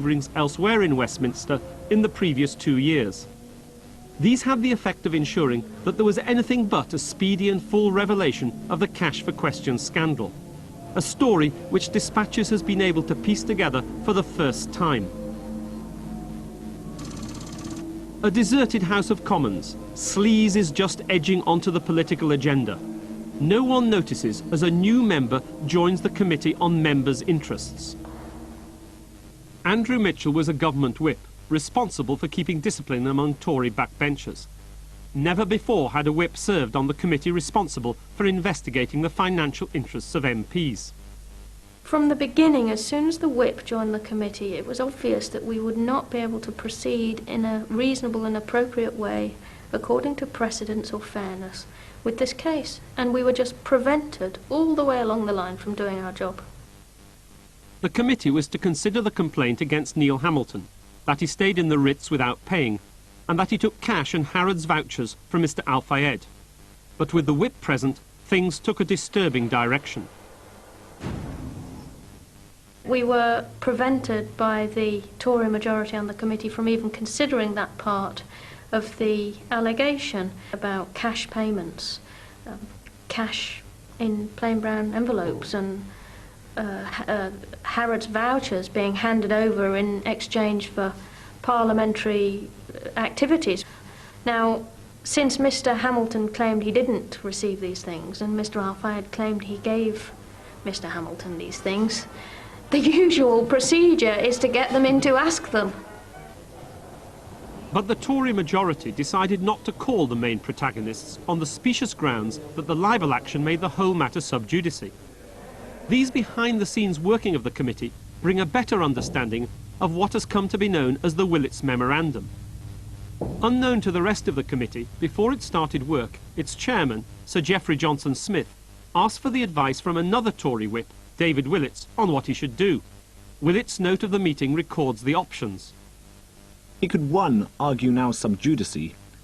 manoeuvrings elsewhere in Westminster in the previous 2 years. These had the effect of ensuring that there was anything but a speedy and full revelation of the Cash for Questions scandal, a story which Dispatches has been able to piece together for the first time. A deserted House of Commons, sleaze is just edging onto the political agenda. No one notices as a new member joins the Committee on Members' Interests. Andrew Mitchell was a government whip, responsible for keeping discipline among Tory backbenchers. Never before had a whip served on the committee responsible for investigating the financial interests of MPs. From the beginning, as soon as the whip joined the committee, it was obvious that we would not be able to proceed in a reasonable and appropriate way, according to precedence or fairness, with this case, and we were just prevented all the way along the line from doing our job. The committee was to consider the complaint against Neil Hamilton, that he stayed in the Ritz without paying, and that he took cash and Harrods vouchers from Mr. Al-Fayed. But with the whip present, things took a disturbing direction. We were prevented by the Tory majority on the committee from even considering that part of the allegation about cash payments, cash in plain brown envelopes and Harrods vouchers being handed over in exchange for parliamentary activities. Now, since Mr. Hamilton claimed he didn't receive these things and Mr. Al-Fayed claimed he gave Mr. Hamilton these things, the usual procedure is to get them in to ask them. But the Tory majority decided not to call the main protagonists on the specious grounds that the libel action made the whole matter sub judice. These behind-the-scenes working of the committee bring a better understanding of what has come to be known as the Willits Memorandum. Unknown to the rest of the committee, before it started work, its chairman, Sir Geoffrey Johnson-Smith, asked for the advice from another Tory whip, David Willits, on what he should do. Willits' note of the meeting records the options. He could 1. Argue now sub judice,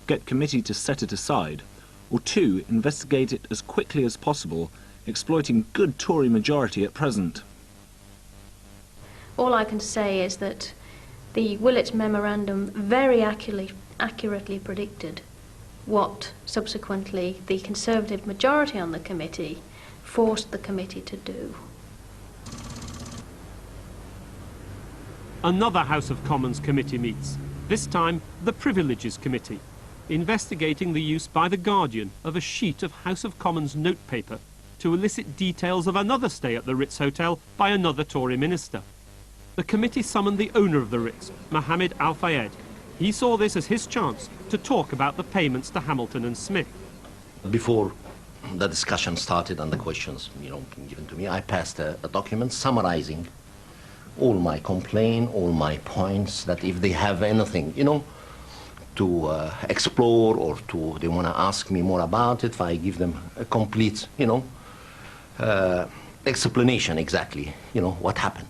get committee to set it aside, or 2. Investigate it as quickly as possible, exploiting good Tory majority at present. All I can say is that the Willits Memorandum very accurately predicted what subsequently the Conservative majority on the committee forced the committee to do. Another House of Commons committee meets, this time the Privileges Committee, investigating the use by The Guardian of a sheet of House of Commons notepaper to elicit details of another stay at the Ritz Hotel by another Tory minister. The committee summoned the owner of the Ritz, Mohammed Al-Fayed. He saw this as his chance to talk about the payments to Hamilton and Smith. Before the discussion started and the questions, given to me, I passed a document summarizing all my complaint, all my points, that if they have anything, to explore or they want to ask me more about it, I give them a complete, explanation exactly, what happened.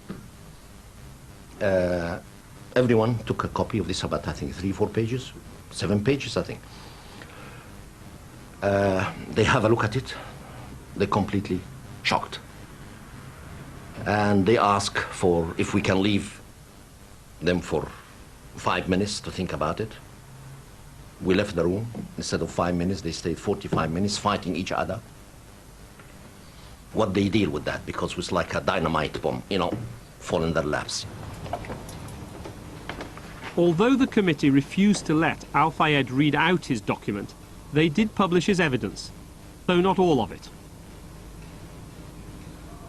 Everyone took a copy of this, about, I think, 3-4 pages, 7 pages, I think. They have a look at it. They're completely shocked. And they ask for if we can leave them for 5 minutes to think about it. We left the room. Instead of 5 minutes, they stayed 45 minutes fighting each other. What they deal with that, because it was like a dynamite bomb, fall in their laps. Although the committee refused to let Al-Fayed read out his document, they did publish his evidence, though not all of it.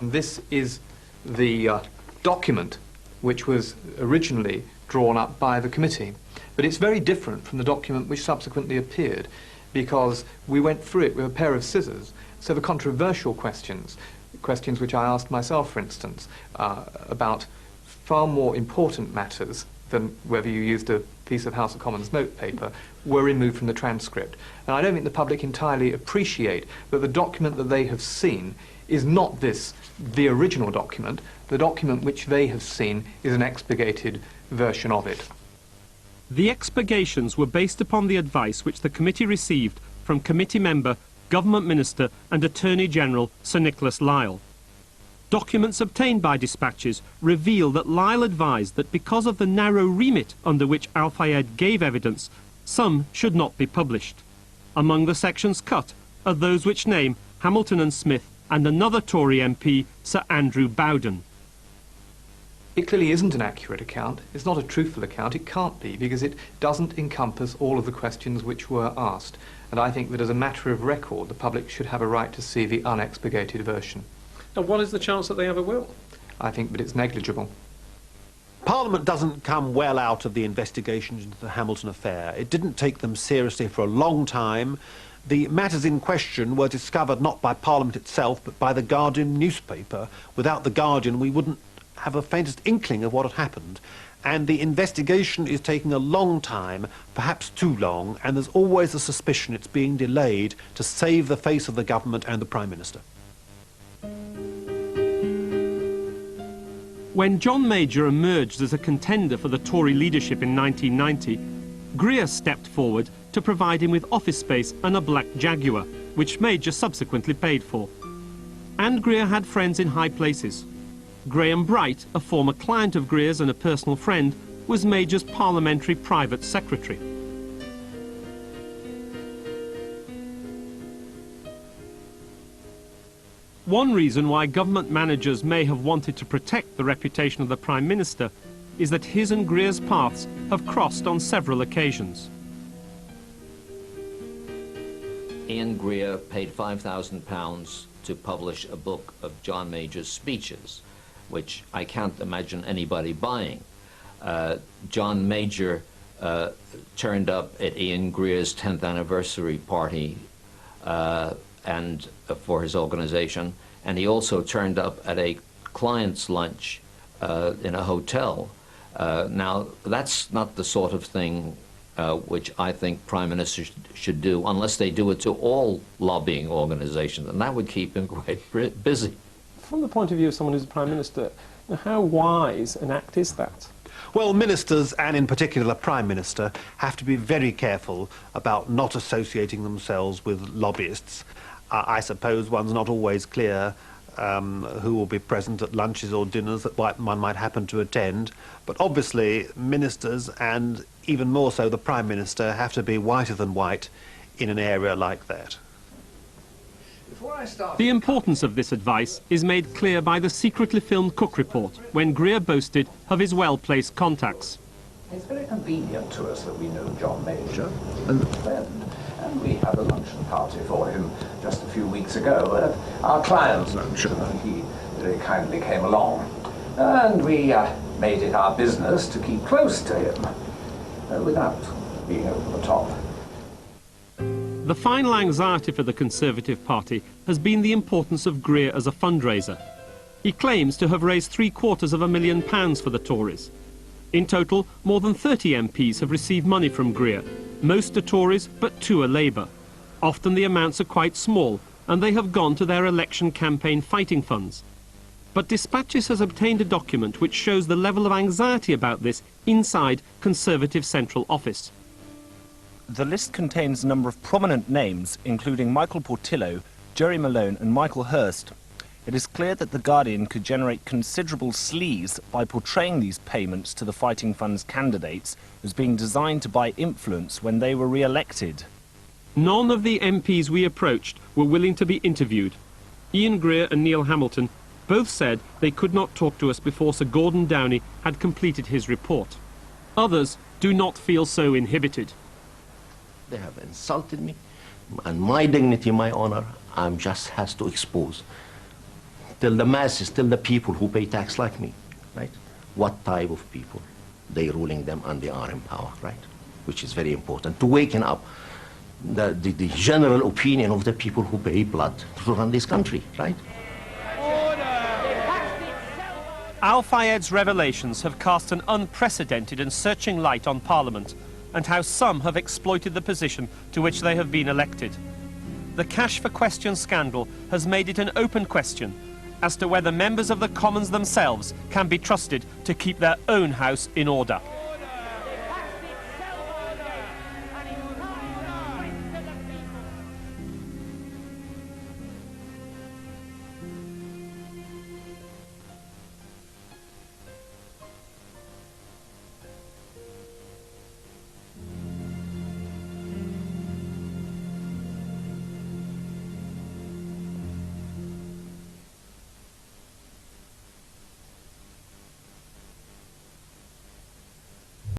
This is the document which was originally drawn up by the committee, but it's very different from the document which subsequently appeared, because we went through it with a pair of scissors. So the controversial questions which I asked myself, for instance, about far more important matters than whether you used a piece of House of Commons notepaper, were removed from the transcript. And I don't think the public entirely appreciate that the document that they have seen is not the original document. The document which they have seen is an expurgated version of it. The expurgations were based upon the advice which the committee received from committee member, Government Minister and Attorney General Sir Nicholas Lyle. Documents obtained by dispatches reveal that Lyle advised that because of the narrow remit under which Al-Fayed gave evidence, some should not be published. Among the sections cut are those which name Hamilton and Smith and another Tory MP, Sir Andrew Bowden. It clearly isn't an accurate account. It's not a truthful account. It can't be, because it doesn't encompass all of the questions which were asked. And I think that as a matter of record, the public should have a right to see the unexpurgated version. And what is the chance that they ever will? I think that it's negligible. Parliament doesn't come well out of the investigation into the Hamilton affair. It didn't take them seriously for a long time. The matters in question were discovered not by Parliament itself, but by the Guardian newspaper. Without the Guardian, we wouldn't have a faintest inkling of what had happened. And the investigation is taking a long time, perhaps too long, and there's always a suspicion it's being delayed to save the face of the government and the Prime Minister. When John Major emerged as a contender for the Tory leadership in 1990, Greer stepped forward to provide him with office space and a black Jaguar, which Major subsequently paid for. And Greer had friends in high places. Graham Bright, a former client of Greer's and a personal friend, was Major's parliamentary private secretary. One reason why government managers may have wanted to protect the reputation of the Prime Minister is that his and Greer's paths have crossed on several occasions. Ian Greer paid £5,000 to publish a book of John Major's speeches, which I can't imagine anybody buying. John Major turned up at Ian Greer's 10th anniversary party for his organization, and he also turned up at a client's lunch in a hotel. Now, that's not the sort of thing which I think Prime Ministers should do, unless they do it to all lobbying organizations, and that would keep him quite busy. From the point of view of someone who's a Prime Minister, how wise an act is that? Well, ministers, and in particular the Prime Minister, have to be very careful about not associating themselves with lobbyists. I suppose one's not always clear who will be present at lunches or dinners that one might happen to attend, but obviously ministers, and even more so the Prime Minister, have to be whiter than white in an area like that. The importance of this advice is made clear by the secretly filmed Cook report, when Greer boasted of his well-placed contacts. It's very convenient to us that we know John Major and a friend, and we had a luncheon party for him just a few weeks ago at our client's luncheon, and he very kindly came along. And we made it our business to keep close to him, without being over the top. The final anxiety for the Conservative Party has been the importance of Greer as a fundraiser. He claims to have raised £750,000 for the Tories. In total, more than 30 MPs have received money from Greer. Most are Tories, but 2 are Labour. Often the amounts are quite small, and they have gone to their election campaign fighting funds. But Dispatches has obtained a document which shows the level of anxiety about this inside Conservative Central Office. The list contains a number of prominent names, including Michael Portillo, Jerry Malone and Michael Hurst. It is clear that The Guardian could generate considerable sleaze by portraying these payments to the Fighting Fund's candidates as being designed to buy influence when they were re-elected. None of the MPs we approached were willing to be interviewed. Ian Greer and Neil Hamilton both said they could not talk to us before Sir Gordon Downey had completed his report. Others do not feel so inhibited. They have insulted me, and my dignity, my honor, I'm just has to expose. Till the masses, till the people who pay tax like me, right? What type of people they ruling them and they are in power, right? Which is very important, to waken up the general opinion of the people who pay blood to run this country, right? Al-Fayed's revelations have cast an unprecedented and searching light on Parliament, and how some have exploited the position to which they have been elected. The Cash for Questions scandal has made it an open question as to whether members of the Commons themselves can be trusted to keep their own house in order.